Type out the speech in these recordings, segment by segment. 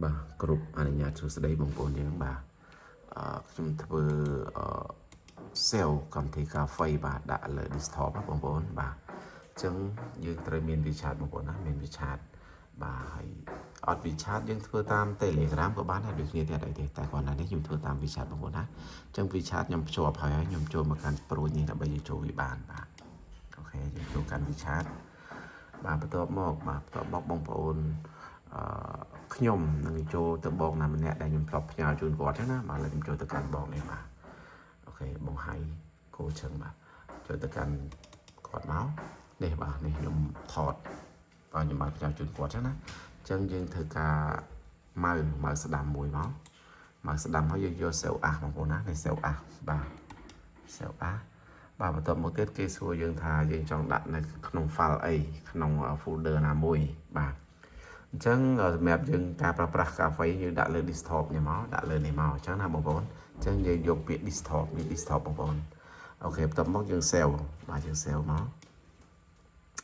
bà group anh nhà chú sẽ đây bằng bốn những bà chúng thưa sale cầm thì cà phê bà đã lợi disturb bằng bốn bà chứng dương trời miền vị chat bằng bốn á miền vị chat bà hãy ở vị chat dương thưa tam telegram của bạn là được như thế này thì tài khoản này nếu dùng thưa tam vị chat bằng bốn á trong vị chat nhằm cho phải nhằm cho mà can pro như là bây giờ cho vị bạn bà ok dùng cho can vị chat bà bắt đầu mọc bà bắt đầu bóc bằng bốnខ្ញុំនឹងចូលទៅបងណាម្នាក់ដែលខ្ញុំធ្លាប់ផ្ញើជូនគាត់ហ្នឹងណាបាទលើខ្ញុំចូលទៅកាន់បងនេះបាទអូខេបងហៃគោជើងបាទចូលទៅកាន់គាត់មកនេះបាទនេះខ្ញុំថតបាទខ្ញុំបានផ្ញើជូនគាត់ហ្នឹងណាអញ្ចឹងយើងធ្វើការម៉ៅស្ដាំមួយមកម៉ៅស្ដាំហើយយើងយកសេវអាសបងប្អូនណានេះសេវអាសបាទសេវអាសបាទបន្ទាប់មកទៀតគេសួរយើងថាយើងចង់ដាក់នៅក្នុង file អីក្នុង folder ណាមួយបាទអញ្ចឹងសម្រាប់យើងការប្រើប្រាស់កាហ្វេយើងដាក់លើ desktop នេះមកដាក់លើនេះមកអញ្ចឹងណាបងប្អូនអញ្ចឹងយើងយកពាក្យ desktop នេះ desktop បងប្អូនអូខេបន្ទាប់មកយើង save បាទយើង save មក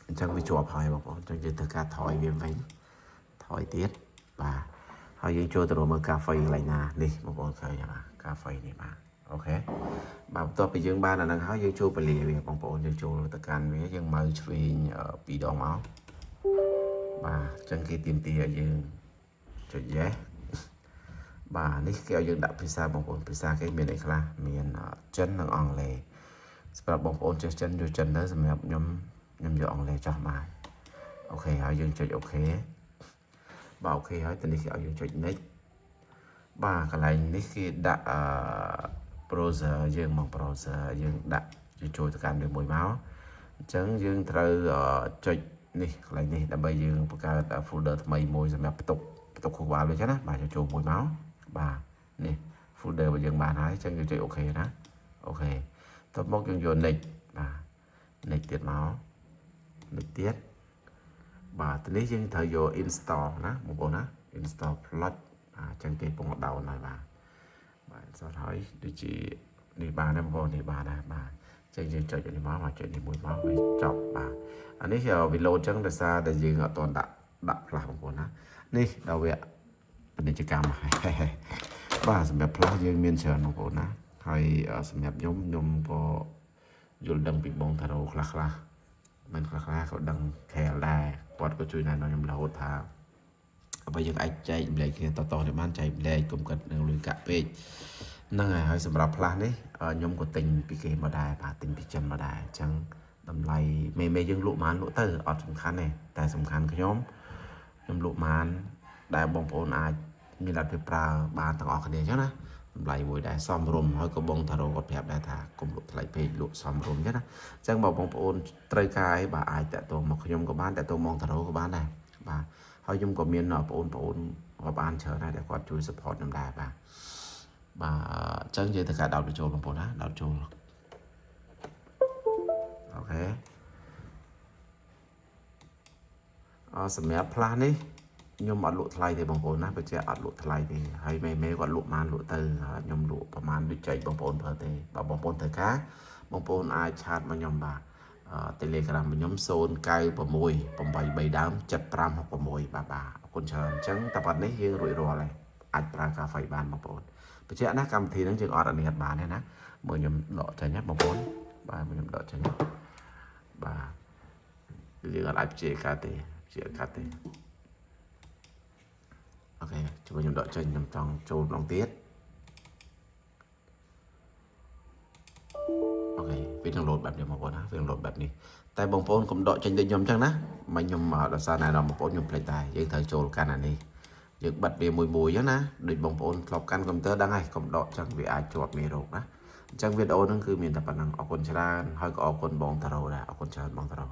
អញ្ចឹងវាជាប់ហើយបងប្អូនអញ្ចឹងយើងធ្វើការថយវាវិញថយទៀតបាទហើយយើងចូលទៅមើលកាហ្វេកន្លែងណានេះបងប្អូនឃើញបាទកាហ្វេនេះបាទអូខេបាទបន្ទាប់ពីយើងបានអាហ្នឹងហើយយើងចូលពលាវាបងប្អូនយើងចូលទៅកាន់វាយើងមើលឆ្វេង2ដងមកបាទអញ្ចឹងគេទាមទារឲ្យយើងចុច yes បាទនេះគេឲ្យយើងដាក់ភាសាបងប្អូនភាសាគេមានអីខ្លះមានចិននិងអង់គ្លេសសម្រាប់បងប្អូនចេះចិនយកចិនទៅសម្រាប់ខ្ញុំយកអង់គ្លេសចោះបាទអូខេហើយយើងចុចអូខេបាទអូខេហើយទៅនេះគេឲ្យយើងចុច next បាទកន្លែងនេះគេដាក់browser យើងមក browser យើងដាក់ចូលទៅកាន់វាមួយមកអញ្ចឹងយើងត្រូវចុចនេះកន្លែងនេះដើម្បីយើងបង្កើត folder ថ្មីមួយសម្រាប់ផ្ទុកខួរក្បាលវាចឹងណាបាទចូលមួយមកបាទនេះ folder របស់យើងបានហើយអញ្ចឹងយើងចុចអូខេណាអូខេទៅមកយើងយក next បាទ next ទៀតមក next ទៀតបាទទៅនេះយើងត្រូវយក install ណាបងប្អូនណា install plug អញ្ចឹងគេពងដោនហើយបាទinstall ហើយដូចជានេះបានដែរបងប្អូននេះបានដែរបាទចឹងយើងចុចនេះមកចុចនេះមួយមកវាចប់បាទអានេះវាលោតចឹងដោយសារតែយើងអត់ទាន់ដាក់ផ្លាស់បងប្អូនណានេះដល់វាពាណិជ្ជកម្មហើយបាទសម្រាប់ផ្លាស់យើងមានច្រើនបងប្អូនណាហើយសម្រាប់ខ្ញុំក៏យល់ដឹងពីបងតារ៉ូខ្លះមិនខ្លះក៏ដឹងខែលដែរគាត់ក៏ជួយណែនាំខ្ញុំរហូតថាបើយើងអាចចែកម្លែកគ្នាតទៅបានចែកម្លែកកុំគិតនឹងលុយកាក់ពេកហ្នឹងហើយសម្រាប់ផ្លាស់នេះខ្ញុំក៏ទិញពីគេមកដែរបាទទិញពីចិនមកដែរអញ្ចឹងតម្លៃមេយើងលក់បានលក់ទៅអត់សំខាន់ទេតែសំខាន់ខ្ញុំលក់បានដែលបងប្អូនអាចមានលទ្ធភាពប្រើបានទាំងអស់គ្នាអញ្ចឹងណាតម្លៃមួយដែរសមរម្យហើយក៏បងតារ៉ូគាត់ប្រាប់ដែរថាកុំលក់ថ្លៃពេកលក់សមរម្យអញ្ចឹងណាអញ្ចឹងបើបងប្អូនត្រូវការអីបាទអាចតាក់ទងមកខ្ញុំក៏បានតាក់ទងមកតារ៉ូក៏បានដែរបាទហើយខ្ញុំក៏មានបងប្អូនក៏បានច្រើនដែរដែលគាត់ជួយ support ខ្ញុំដែរបាទអញ្ចឹងយើងត្រូវការដោតចូលបងប្អូនណាដោតចូលអូខេសម្រាប់ផ្លាស់នេះខ្ញុំអត់លក់ថ្លៃទេបងប្អូនណាបើជាអត់លក់ថ្លៃទេហើយមេគាត់លក់បានលក់ទៅខ្ញុំលក់ប្រហែលដូចចែកបងប្អូនប្រើទេបើបងប្អូនត្រូវការបងប្អូនអាចឆាតមកខ្ញុំបាទ Telegram របស់ខ្ញុំ09683ដើម7566បាទអរគុណច្រើនអញ្ចឹងតែប៉ុណ្្នេះយើងរួចរាល់ហើយអាចប្រើកាហ្វេបានបងប្អូនបញ្ជាក់ណាកម្មវិធីហ្នឹងយើងអត់អនុញ្ញាតបានទេណាមើលខ្ញុំដកចេញណាបងប្អូនបាទខ្ញុំដកចេញបាទយើងអត់អាចបញ្ជាក់កាត់ទេអូខេជួយខ្ញុំដកចេញខ្ញុំចង់ចូលម្ដងទៀតអូខេវានឹងលោតបែបនេះបងប្អូនណាវានឹងលោតបែបនេះតែបងប្អូនកុំដកចេញដូចខ្ញុំអញ្ចឹងណាមិនខ្ញុំដោយសារណែនាំបងប្អូនខ្ញុំភ្លេចដែរយើងត្រូវចូលកាន់អានេះយើងបិទវាមួយអញ្ចឹងណាដូចបងប្អូនធ្លាប់កាន់កុំព្យូទ័រដឹងហើយកុំដកអញ្ចឹងវាអាចជាប់មេរោគណាអញ្ចឹងវីដេអូហ្នឹងគឺមានតែប៉ុណ្ណឹងអរគុណច្រើនហើយក៏អរគុណបងតារ៉ូដែរអរគុណច្រើនបងតារ៉ូ